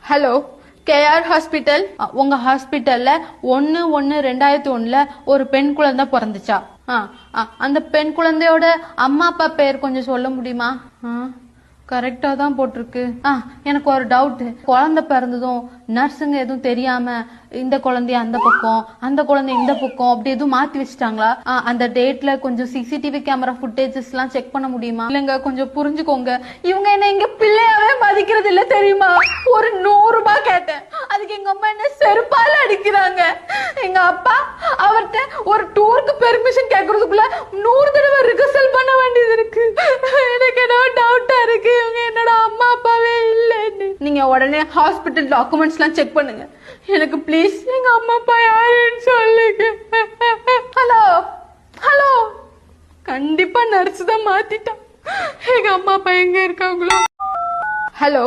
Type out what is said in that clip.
Hello, KR hospital. உங்க ஹாஸ்பிட்டல்ல 1/1/2001 ஒரு பெண் குழந்தை பிறந்துச்சா? அந்த பெண் குழந்தையோட அம்மா அப்பா பேர் கொஞ்சம் சொல்ல முடியுமா? கரெக்டா தான் போட்டிருக்கு. எனக்கு ஒரு டவுட். குழந்தை பிறந்ததும் நர்ஸுங்க எதுவும் தெரியாம இந்த குழந்தைய அந்த பக்கம், அந்த குழந்தை இந்த பக்கம் அப்படி எதுவும் மாத்தி வச்சுட்டாங்களா? அந்த டேட்ல கொஞ்சம் சிசிடிவி கேமரா ஃபுட்டேஜஸ் எல்லாம் செக் பண்ண முடியுமா? இல்லங்க, கொஞ்சம் புரிஞ்சுக்கோங்க. இவங்க என்ன எங்க பிள்ளையாவே மதிக்கிறது இல்ல தெரியுமா? ஒரு 100 ரூபாய் கேட்டேன், அதுக்கு எங்க அம்மா என்ன செருப்பால அடிக்கிறாங்க. எங்க அப்பா அவர்கிட்ட ஒரு டூருக்கு பெர்மிஷன் கேக்குறதுக்குள்ள 100 தடவை ரிகர்சல் பண்ண வேண்டியது இருக்கு. எனக்கு என்ன டவுட்டா இருக்கு, இவங்க என்னோட அம்மா அப்பாவே இல்லைன்னு. நீங்க உடனே ஹாஸ்பிட்டல் டாக்குமெண்ட்ஸ் எல்லாம் செக் பண்ணுங்க. எனக்கு ப்ளீஸ் எங்க அம்மா அப்பா யாருன்னு சொல்லுங்க. ஹலோ ஹலோ, கண்டிப்பா நர்ஸ் தான் மாத்திட்டான். எங்க அம்மா அப்பா எங்க இருக்காங்களோ? ஹலோ.